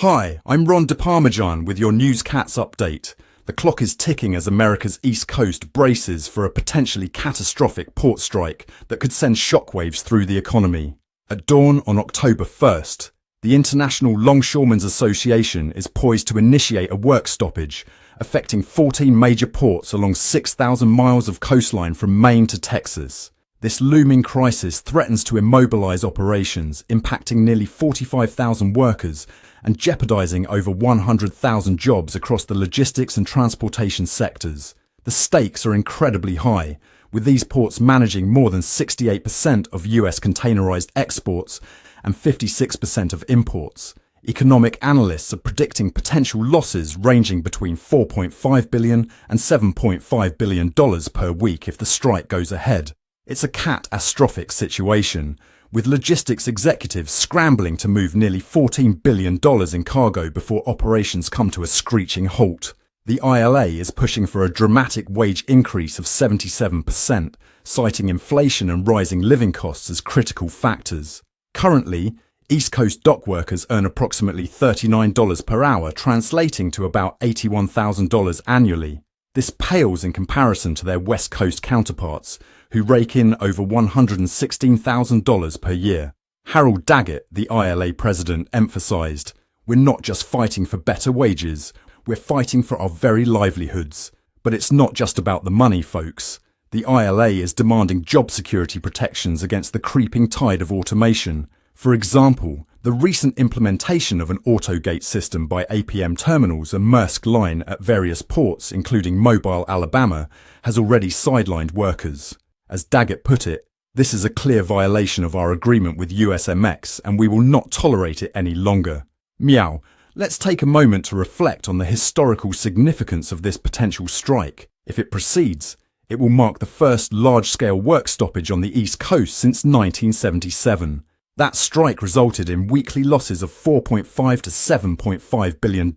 Hi, I'm Ron DeParmesan with your Newscats update. The clock is ticking as America's East Coast braces for a potentially catastrophic port strike that could send shockwaves through the economy. At dawn on October 1st, the International Longshoremen's Association is poised to initiate a work stoppage, affecting 14 major ports along 6,000 miles of coastline from Maine to Texas. This looming crisis threatens to immobilize operations, impacting nearly 45,000 workers and jeopardizing over 100,000 jobs across the logistics and transportation sectors. The stakes are incredibly high, with these ports managing more than 68% of US containerized exports and 56% of imports. Economic analysts are predicting potential losses ranging between $4.5 billion and $7.5 billion per week if the strike goes ahead. It's a catastrophic situation, with logistics executives scrambling to move nearly $14 billion in cargo before operations come to a screeching halt. The ILA is pushing for a dramatic wage increase of 77%, citing inflation and rising living costs as critical factors. Currently, East Coast dock workers earn approximately $39 per hour, translating to about $81,000 annually. This pales in comparison to their West Coast counterparts, who rake in over $116,000 per year. Harold Daggett, the ILA president, emphasized, "We're not just fighting for better wages, we're fighting for our very livelihoods." But it's not just about the money, folks. The ILA is demanding job security protections against the creeping tide of automation. For example, the recent implementation of an autogate system by APM Terminals and Maersk Line at various ports, including Mobile, Alabama, has already sidelined workers. As Daggett put it, "This is a clear violation of our agreement with USMX, and we will not tolerate it any longer." Meow. Let's take a moment to reflect on the historical significance of this potential strike. If it proceeds, it will mark the first large-scale work stoppage on the East Coast since 1977. That strike resulted in weekly losses of $4.5 to $7.5 billion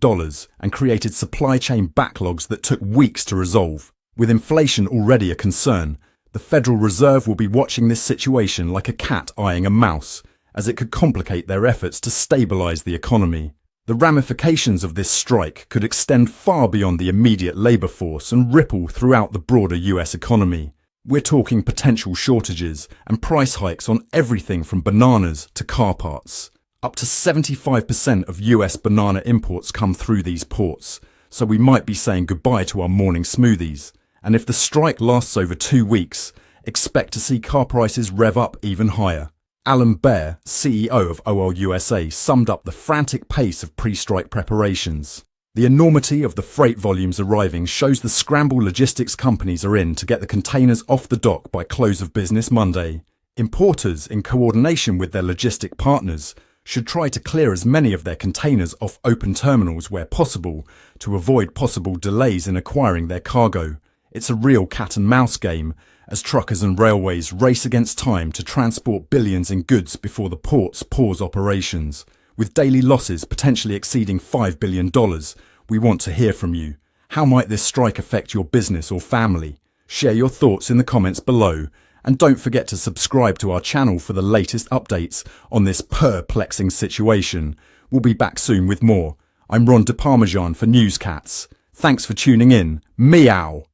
and created supply chain backlogs that took weeks to resolve. With inflation already a concern, the Federal Reserve will be watching this situation like a cat eyeing a mouse, as it could complicate their efforts to stabilize the economy. The ramifications of this strike could extend far beyond the immediate labor force and ripple throughout the broader US economy. We're talking potential shortages and price hikes on everything from bananas to car parts. Up to 75% of US banana imports come through these ports, so we might be saying goodbye to our morning smoothies. And if the strike lasts over 2 weeks, expect to see car prices rev up even higher. Alan Baer, CEO of OL USA, summed up the frantic pace of pre-strike preparations. "The enormity of the freight volumes arriving shows the scramble logistics companies are in to get the containers off the dock by close of business Monday. Importers, in coordination with their logistic partners, should try to clear as many of their containers off open terminals where possible to avoid possible delays in acquiring their cargo. It's a real cat-and-mouse game, as truckers and railways race against time to transport billions in goods before the ports pause operations. With daily losses potentially exceeding $5 billion, we want to hear from you. How might this strike affect your business or family? Share your thoughts in the comments below, and don't forget to subscribe to our channel for the latest updates on this perplexing situation. We'll be back soon with more. I'm Ron DeParmesan for Newscats. Thanks for tuning in. Meow!